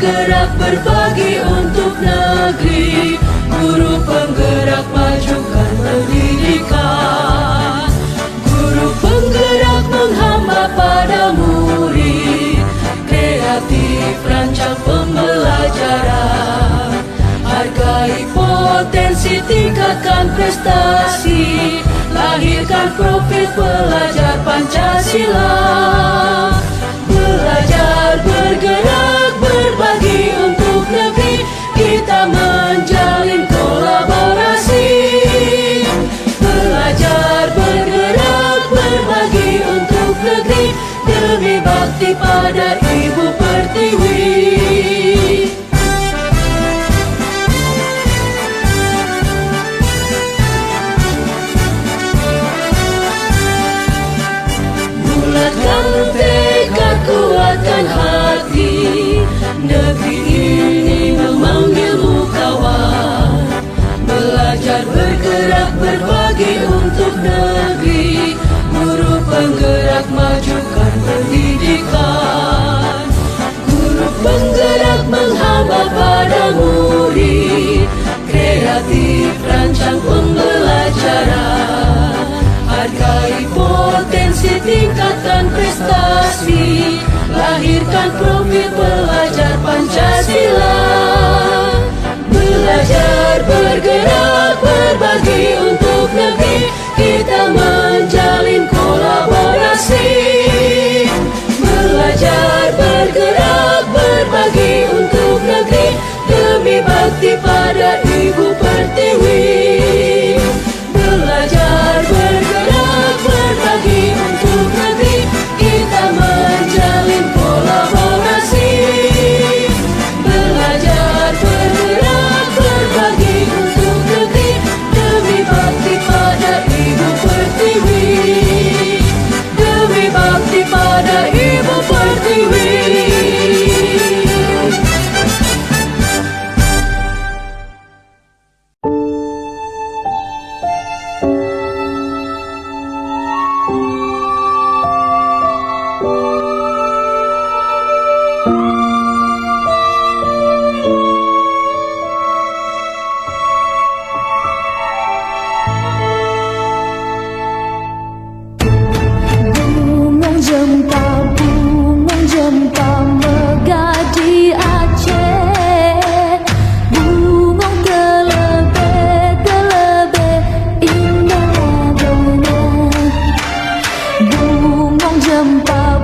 bergerak berbagi untuk negeri, guru penggerak majukan pendidikan. Guru penggerak menghamba pada murid, kreatif rancang pembelajaran. Hargai potensi, tingkatkan prestasi, lahirkan profil pelajar Pancasila. Belajar, bergerak, berbagi untuk negeri, kita menjalin kolaborasi. Belajar, bergerak, berbagi untuk negeri, demi bakti pada Ibu Pertiwi. Bulatkan tekad, kuatkan hati, negeri ini memanggilmu kawan. Belajar, bergerak, berbagi untuk negeri, guru penggerak majukan pendidikan. Guru penggerak menghamba pada murid, kreatif rancang pembelajaran. Hargai potensi, tingkatkan prestasi, lahirkan profil pelajar Pancasila. Belajar, bergerak, berbagi untuk negeri, kita menjalin kolaborasi. Belajar, bergerak, berbagi untuk negeri, demi bakti pada Ibu Pertiwi. Belajar, bergerak, berbagi untuk negeri, kita menjalin kolaborasi. Belajar, bergerak, berbagi untuk negeri, demi bakti pada Ibu Pertiwi. Demi bakti pada Ibu Pertiwi. Bungong jempa megah di Aceh. Bungong kelebih indah lagunya. Bungong jempa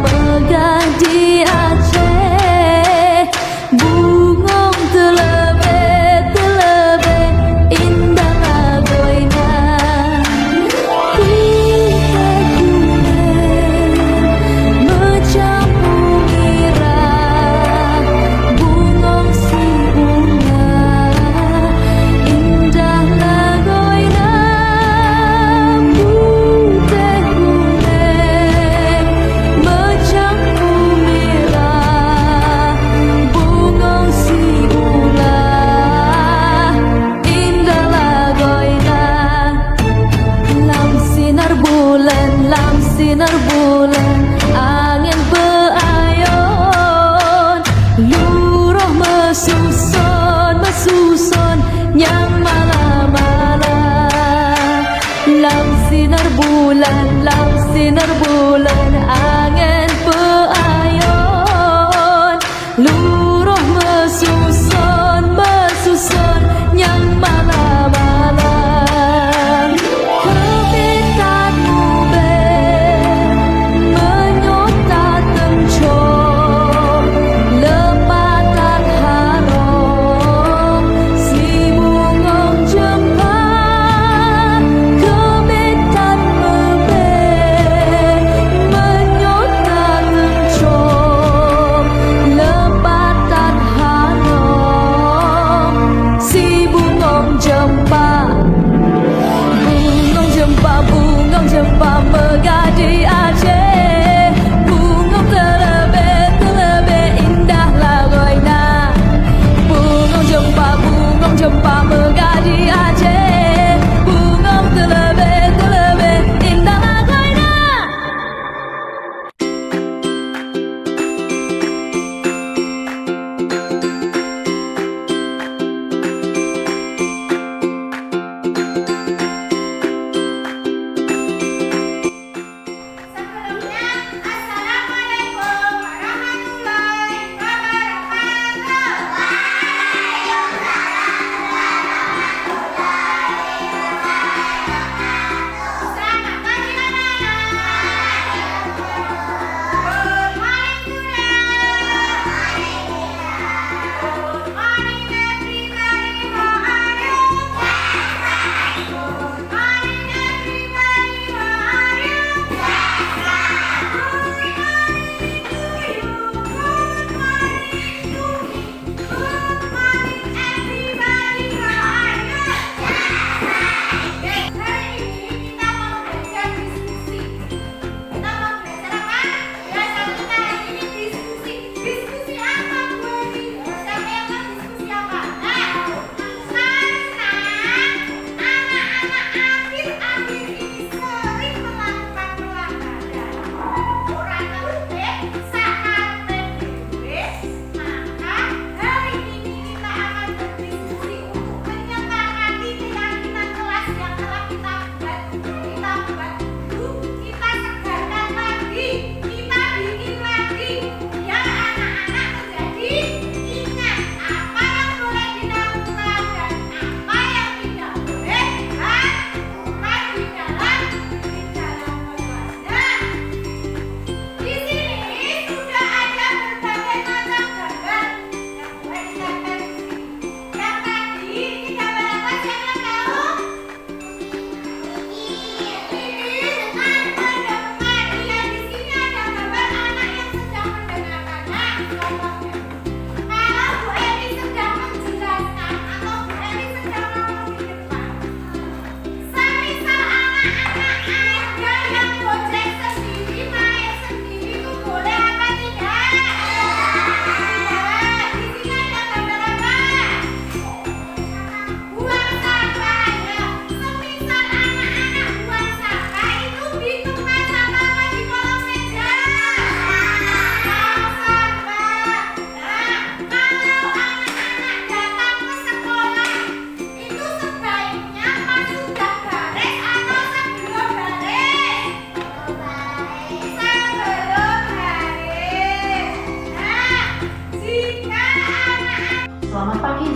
megah di Aceh. Bungong kelebih indah lagunya. Sinar bulan, angin beayon, luruh mesusun yang malam-malam. Lam sinar bulan, angin beayon, luruh mesusun yang malam-malam. Kebaikanmu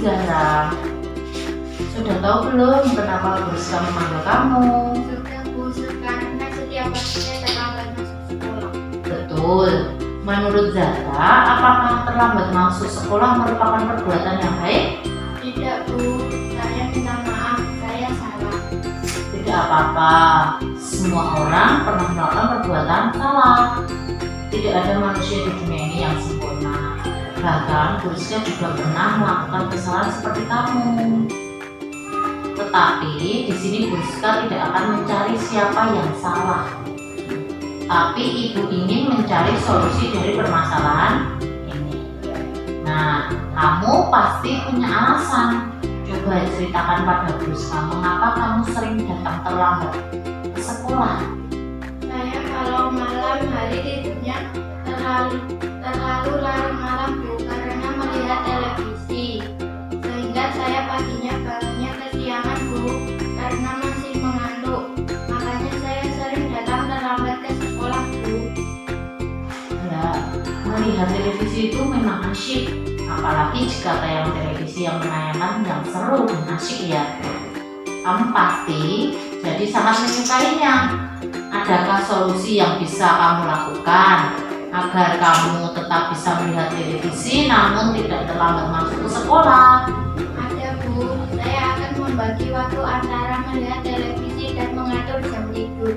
Zahra. Sudah tahu belum kenapa Guriska memanggil kamu? Sudah Bu, karena setiap pagi saya terlambat masuk sekolah. Betul. Menurut Zahra, apakah terlambat masuk sekolah merupakan perbuatan yang baik? Tidak Bu, saya minta maaf, saya salah. Tidak apa-apa. Semua orang pernah melakukan perbuatan salah. Tidak ada manusia di dunia ini yang sempurna. Bahkan Guriska juga pernah melakukan kesalahan seperti kamu. Tetapi di sini Guriska tidak akan mencari siapa yang salah. Tapi ibu ingin mencari solusi dari permasalahan ini. Nah, kamu pasti punya alasan. Coba ceritakan pada Guriska mengapa kamu sering datang terlambat ke sekolah. Saya kalau malam hari tidurnya terlalu larut malam Bu, karena melihat televisi. Sehingga saya paginya bangunnya kesiangan Bu, karena masih mengantuk. Makanya saya sering datang terlambat ke sekolah Bu. Ya, melihat televisi itu memang asyik, apalagi jika tayang televisi yang menayangkan yang seru dan asyik ya. Kamu pasti jadi sangat menyukainya. Adakah solusi yang bisa kamu lakukan agar kamu tetap bisa melihat televisi namun tidak terlambat masuk ke sekolah? Ada Bu, saya akan membagi waktu antara melihat televisi dan mengatur jam tidur.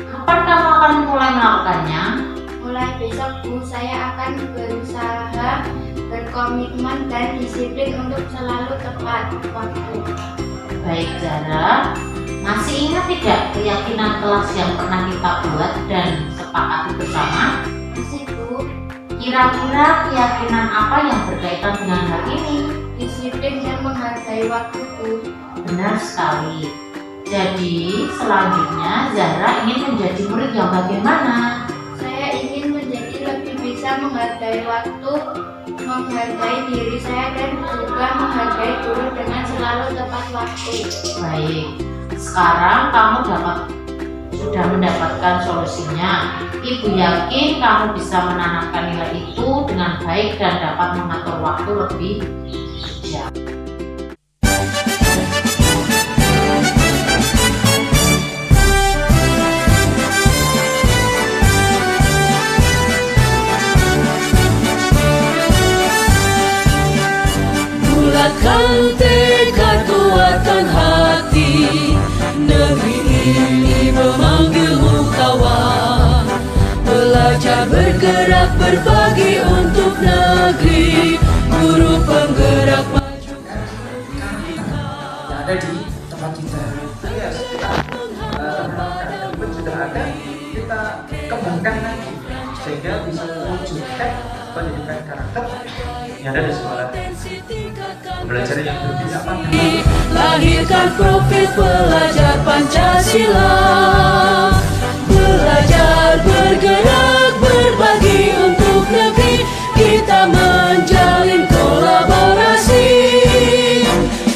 Kapan kamu akan mulai melakukannya? Mulai besok Bu, saya akan berusaha berkomitmen dan disiplin untuk selalu tepat waktu. Baik Zahra, masih ingat tidak keyakinan kelas yang pernah kita buat dan sepakati bersama? Masih Bu, Kira-kira keyakinan apa yang berkaitan dengan hal ini? disiplin dan menghargai waktu Bu. Benar sekali. Jadi selanjutnya Zahra ingin menjadi murid yang bagaimana? Saya ingin menjadi lebih bisa menghargai waktu, menghargai diri saya dan juga menghargai guru dengan selalu tepat waktu. Baik, sekarang kamu sudah mendapatkan solusinya. Ibu yakin kamu bisa menanamkan nilai itu dengan baik dan dapat mengatur waktu lebih bijak. Bulatkan tekad, kuatkan hati. Negeri ini memanggilmu kawan. Belajar bergerak berbagi untuk negeri. Guru penggerak maju yang ada di tempat kita. Ya, kita pun sudah ada, kita kembangkan lagi sehingga bisa mewujudkan pendidikan karakter yang ada di sekolah. Belajar yang berbeda pandang. lahirkan profil pelajar Pancasila. Belajar bergerak berbagi untuk negeri. Kita menjalin kolaborasi.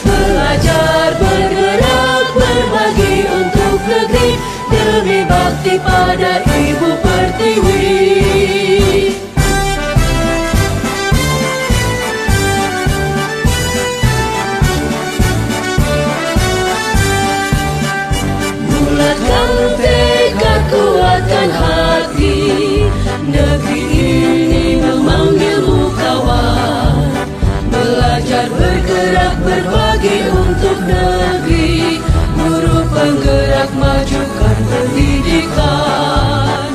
Belajar bergerak berbagi untuk negeri. Demi bakti pada Ibu Pertiwi. Bulatkan tekad, kuatkan hati. Negeri ini memanggilmu kawan. Belajar bergerak berbagi untuk negeri. Guru penggerak majukan pendidikan.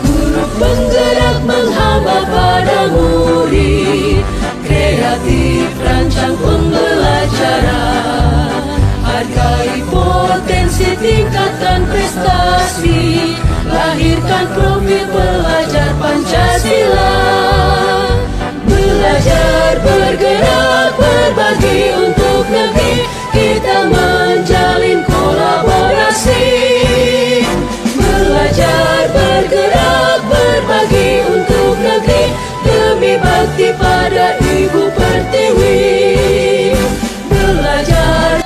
Guru penggerak menghamba pada murid. Kreatif rancang pembelajaran. Hargai potensi, tingkatkan prestasi. Lahirkan profil pelajar Pancasila. Belajar bergerak berbagi untuk negeri. Kita menjalin kolaborasi. Belajar bergerak berbagi untuk negeri. Demi bakti pada Ibu Pertiwi. Belajar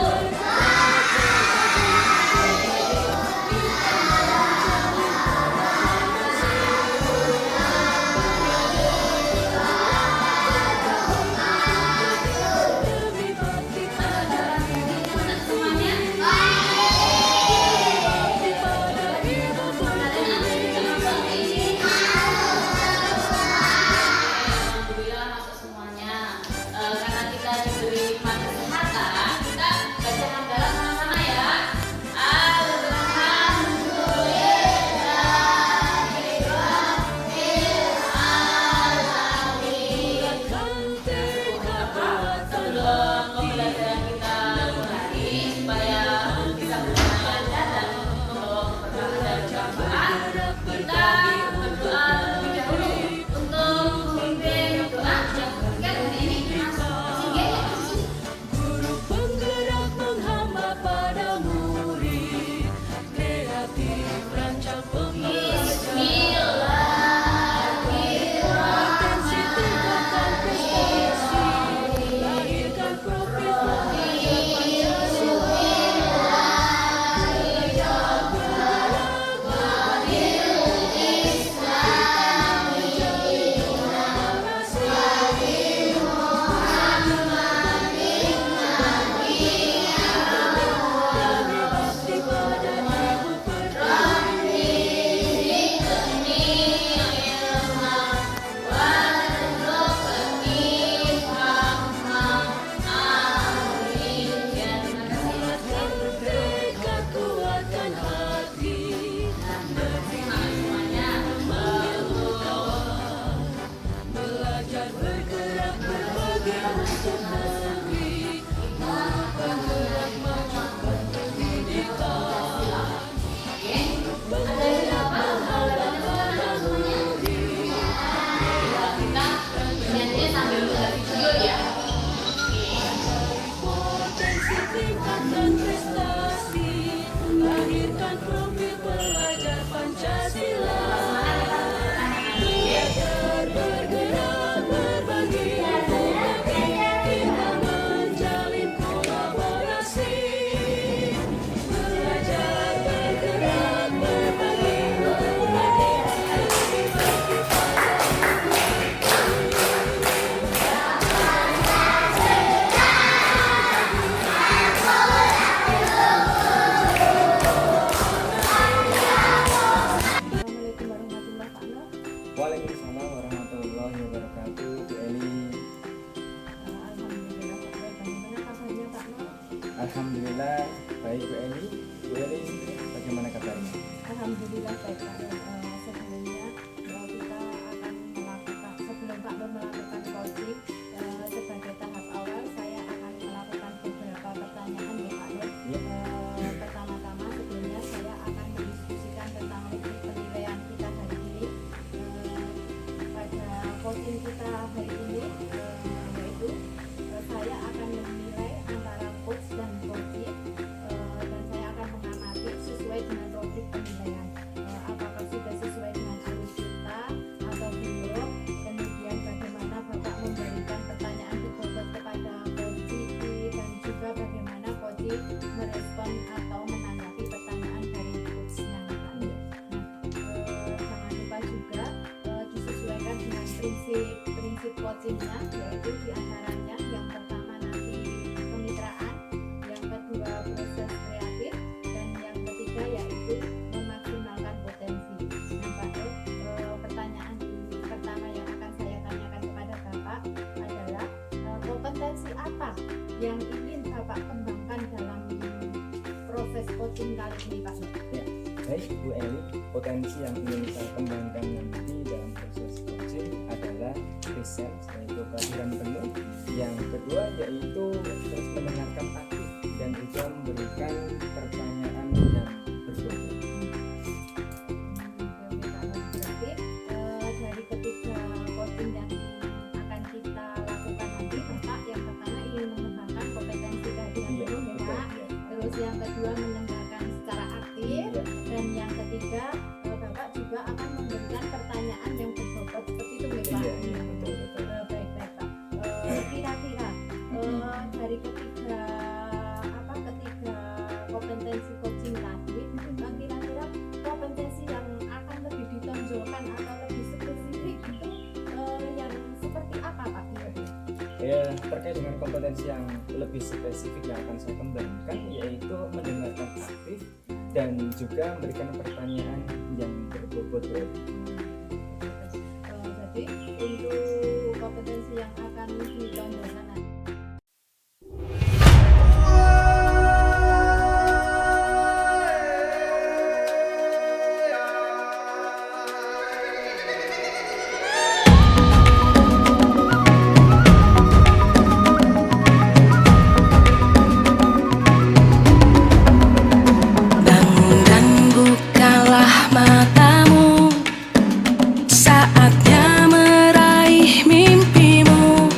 Alhamdulillah baik Bu Eli. Bu Eli bagaimana kabarnya? Alhamdulillah baik Pak. Sebelumnya kita akan melakukan sebelum Pak melakukan coaching sebagai tahap awal saya akan melakukan beberapa pertanyaan ya Pak. Pertama-tama sebelumnya saya akan mendiskusikan tentang teknik penilaian kita hari ini. Pada coaching kita hari ini yaitu saya akan menilai antara coach dan coaching dan saya akan mengamati sesuai dengan topik penilaian apakah sudah sesuai dengan alur kita atau belum, kemudian bagaimana Bapak memberikan pertanyaan berbobot kepada coaching dan juga bagaimana coaching merespon atau menanggapi pertanyaan dari coachnya. Jangan lupa juga disesuaikan dengan prinsip coachingnya, yaitu diantaranya yang pertama nanti kemitraan, yang kedua proses kreatif, dan yang ketiga yaitu memaksimalkan potensi. Nah Pak, pertanyaan pertama yang akan saya tanyakan kepada Bapak adalah kompetensi apa yang ingin Bapak kembangkan dalam proses coaching kali ini Pak? Ya, baik Bu Eli, potensi yang ingin saya kembangkan nanti dalam proses coaching adalah riset, yaitu kehadiran penuh. Yang kedua yaitu terus mendengarkan aktif dan juga memberikan pertanyaan yang berbobot. Berarti dari ketiga coaching yang akan kita lakukan nanti Bapak yang pertama ingin mengembangkan kompetensi kehadiran penuh ya Pak. Terus yang kedua mendengarkan secara aktif, dan yang ketiga Bapak juga akan memberikan pertanyaan yang berbobot seperti itu ya Pak. Baik Pak. Kira-kira dari ketiga kompetensi coaching tadi, kira-kira kompetensi yang akan lebih ditonjolkan atau lebih spesifik itu yang seperti apa Pak? Ya, terkait dengan kompetensi yang lebih spesifik yang akan saya kembangkan yaitu mendengarkan aktif dan juga memberikan pertanyaan yang berbobot. Jadi untuk kompetensi yang akan ditonjolkan Bangun dan bukalah matamu, saatnya meraih mimpimu.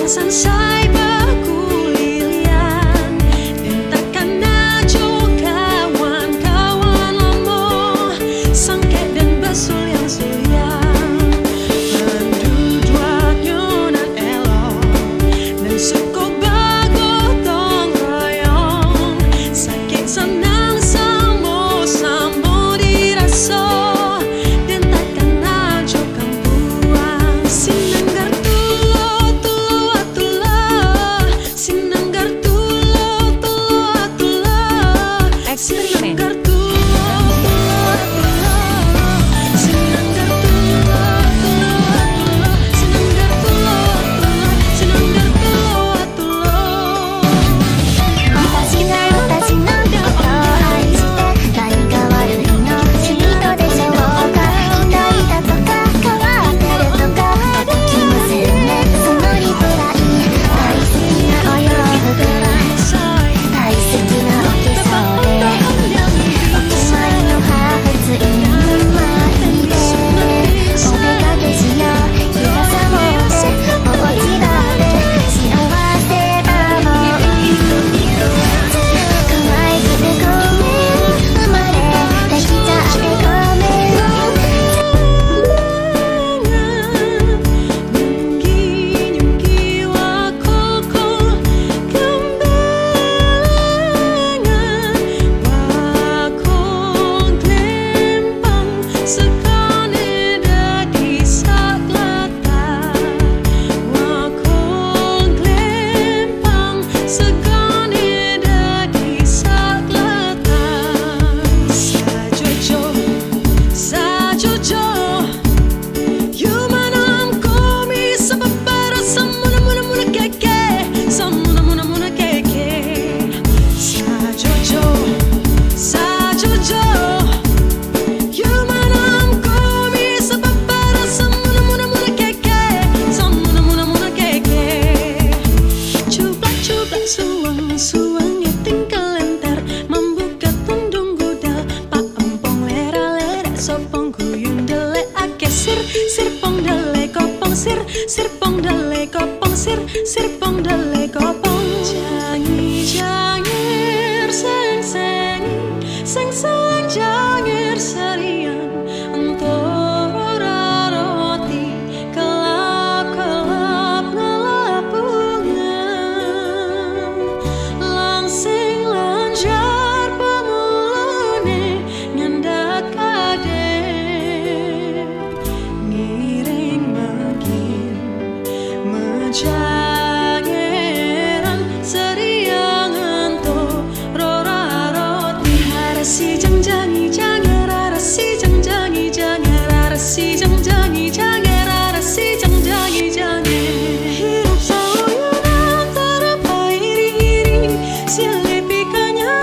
sansai bakulilian dan takkan ajo kawan-kawan lamo sangket dan basul yang sulian penduduknya nan elok dan suku bago tong royong sakit senang samo diraso dan takkan ajo kampuan sinanggar tulo sinanggar tulo sinanggar suang tinggal lentar membuka tundung gudal pak empong lera sopong guyung dele ake sirpong dele kopong sirpong dele kopong sirpong dele kopong jangir seng jangir serian antara roti kelap ngelapungan langsing lanjar pemulune nyandak kade ngiring makin menjangeran seriang anto rora roti harasi jangjangi jangar harasi jangjangi jangar harasi jangjangi jangar harasi jangjangi jangar hidup sauyan antara pairi-iri silipikanya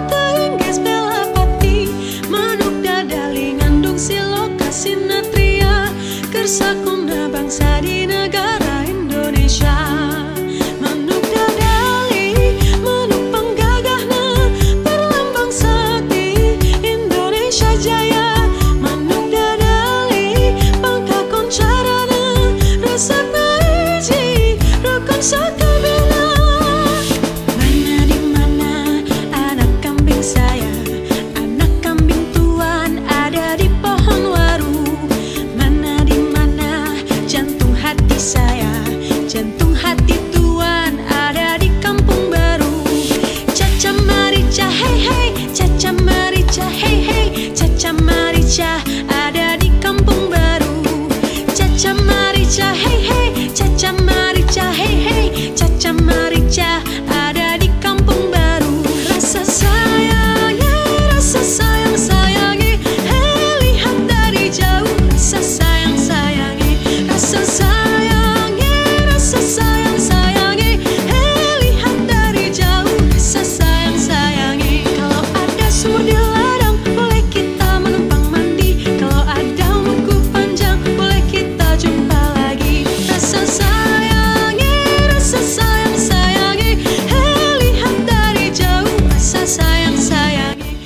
tehinggis bela pati manuk dadali ngandung siloka sinatria kersakuna bangsa di negara Indonesia manuk dadali manuk penggagahna perlambang sakti Indonesia jaya manuk dadali pangka koncarana resep naiji rukun sakabila mana di mana anak kambing saya anak kambing tuan ada di pohon waru mana di mana jantung hati saya jantung hati tuan ada di kampung baru caca marica hei hei caca marica hei hei caca marica ada di kampung baru caca marica hei hei caca marica hei hei caca marica ada di kampung baru rasa sayang sayangi hei lihat dari jauh rasa sayang sayangi hei lihat dari jauh rasa sayang sayangi kalau ada sumur di ladang boleh kita menumpang mandi kalau ada buku panjang boleh kita jumpa lagi rasa sayangi hei lihat dari jauh rasa sayang sayangi